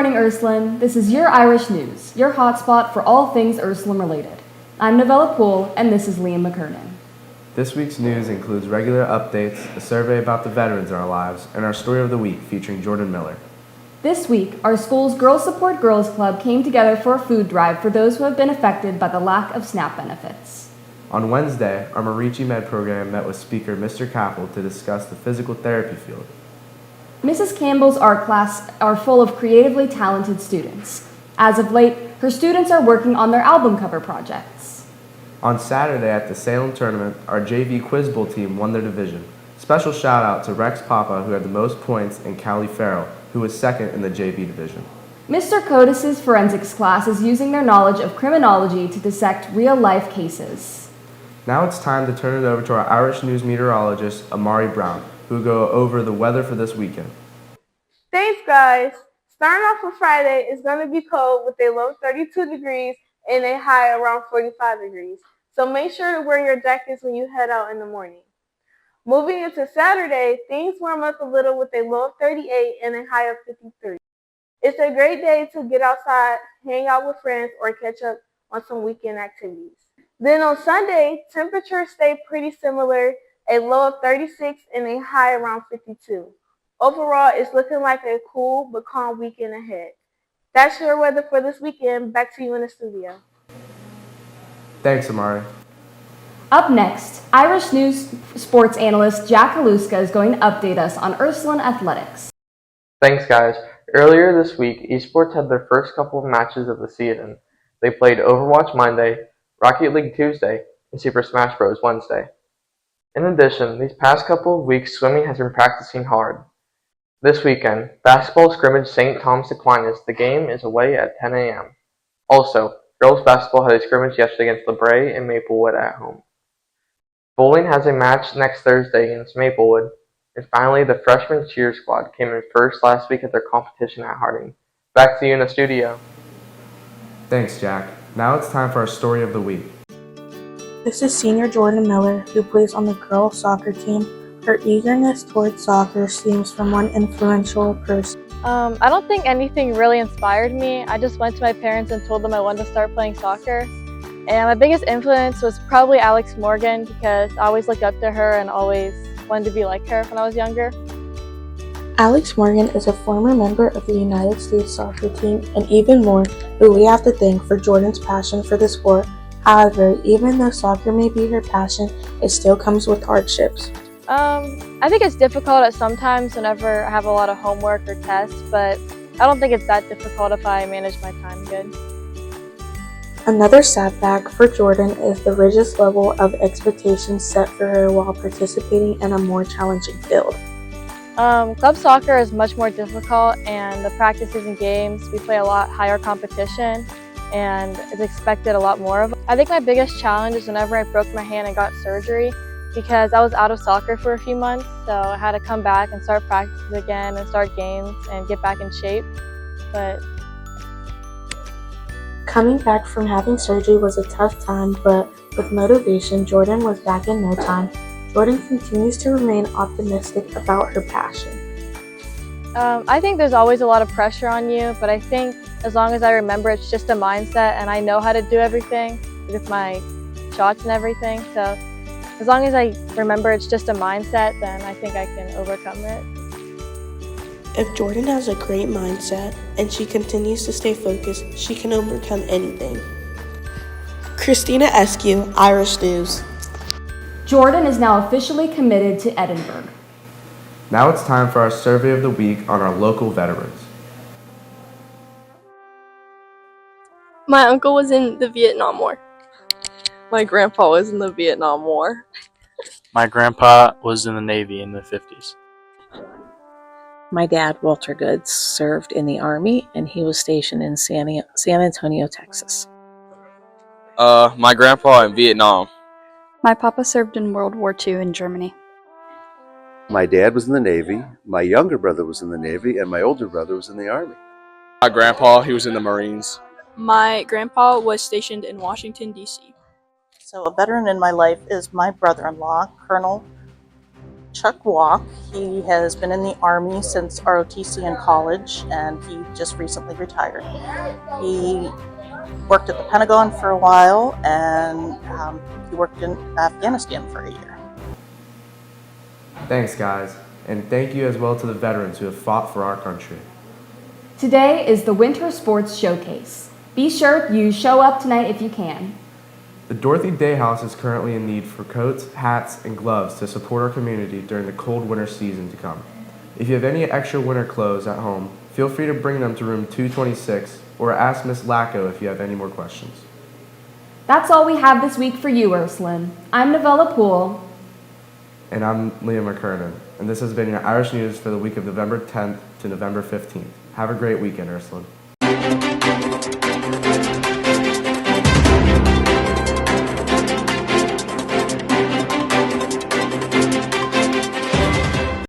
morning, Ursuline. This is your Irish News, your hotspot for all things Ursuline related. I'm Novella Poole, and this is Liam McKernan. This week's news includes regular updates, a survey about the veterans in our lives, and our story of the week featuring Jordyn Miller. This week, our school's Girls Support Girls Club came together for a food drive for those who have been affected by the lack of SNAP benefits. On Wednesday, our Marici Med program met with speaker Mr. Capel to discuss the physical therapy field. Mrs. Campbell's art class are full of creatively talented students. As of late, her students are working on their album cover projects. On Saturday at the Salem tournament, our JV Quiz Bowl team won their division. Special shout out to Rex Papa, who had the most points, and Callie Farrell, who was second in the JV division. Mr. Codis's forensics class is using their knowledge of criminology to dissect real-life cases. Now it's time to turn it over to our Irish News meteorologist, Amari Brown, who will go over the weather for this weekend. Thanks, guys. Starting off with Friday, it's going to be cold with a low of 32 degrees and a high around 45 degrees. So make sure to wear your jackets when you head out in the morning. Moving into Saturday, things warm up a little with a low of 38 and a high of 53. It's a great day to get outside, hang out with friends, or catch up on some weekend activities. Then on Sunday, temperatures stay pretty similar, a low of 36 and a high around 52. Overall, it's looking like a cool but calm weekend ahead. That's your weather for this weekend. Back to you in the studio. Thanks, Amari. Up next, Irish News sports analyst Jack Kaluska is going to update us on Ursuline athletics. Thanks, guys. Earlier this week, esports had their first couple of matches of the season. They played Overwatch Monday, Rocket League Tuesday, and Super Smash Bros. Wednesday. In addition, these past couple of weeks, swimming has been practicing hard. This weekend, basketball scrimmage St. Thomas Aquinas. The game is away at 10 a.m. Also, girls basketball had a scrimmage yesterday against LeBray and Maplewood at home. Bowling has a match next Thursday against Maplewood. And finally, the freshman cheer squad came in first last week at their competition at Harding. Back to you in the studio. Thanks, Jack. Now it's time for our story of the week. This is senior Jordyn Miller, who plays on the girls' soccer team. Her eagerness towards soccer stems from one influential person. I don't think anything really inspired me. I just went to my parents and told them I wanted to start playing soccer. And my biggest influence was probably Alex Morgan, because I always looked up to her and always wanted to be like her when I was younger. Alex Morgan is a former member of the United States soccer team, and even more, who we have to thank for Jordyn's passion for the sport. However, even though soccer may be her passion, it still comes with hardships. I think it's difficult at sometimes whenever I have a lot of homework or tests, but I don't think it's that difficult if I manage my time good. Another setback for Jordyn is the rigid level of expectations set for her while participating in a more challenging field. Club soccer is much more difficult, and the practices and games, we play a lot higher competition and it's expected a lot more of. I think my biggest challenge is whenever I broke my hand and got surgery, because I was out of soccer for a few months, so I had to come back and start practices again and start games and get back in shape. But coming back from having surgery was a tough time, but with motivation, Jordyn was back in no time. Jordyn continues to remain optimistic about her passion. I think there's always a lot of pressure on you, but I think as long as I remember it's just a mindset and I know how to do everything with my shots and everything, so as long as I remember it's just a mindset, then I think I can overcome it. If Jordyn has a great mindset and she continues to stay focused, she can overcome anything. Christina Eskew, Irish News. Jordyn is now officially committed to Edinburgh. Now it's time for our survey of the week on our local veterans. My uncle was in the Vietnam War. My grandpa was in the Vietnam War. My grandpa was in the Navy in the 50s. My dad, Walter Goods, served in the Army, and he was stationed in San Antonio, Texas. My grandpa in Vietnam. My papa served in World War II in Germany. My dad was in the Navy, my younger brother was in the Navy, and my older brother was in the Army. My grandpa, he was in the Marines. My grandpa was stationed in Washington, D.C. So a veteran in my life is my brother-in-law, Colonel Chuck Walk. He has been in the Army since ROTC in college, and he just recently retired. He worked at the Pentagon for a while, and he worked in Afghanistan for a year. Thanks, guys, and thank you as well to the veterans who have fought for our country. Today is the Winter Sports Showcase. Be sure you show up tonight if you can. The Dorothy Day House is currently in need for coats, hats, and gloves to support our community during the cold winter season to come. If you have any extra winter clothes at home, feel free to bring them to room 226 or ask Miss Lacko if you have any more questions. That's all we have this week for you, Ursuline. I'm Novella Poole. And I'm Liam McKernan, and this has been your Irish News for the week of November 10th to November 15th. Have a great weekend, Ursuline.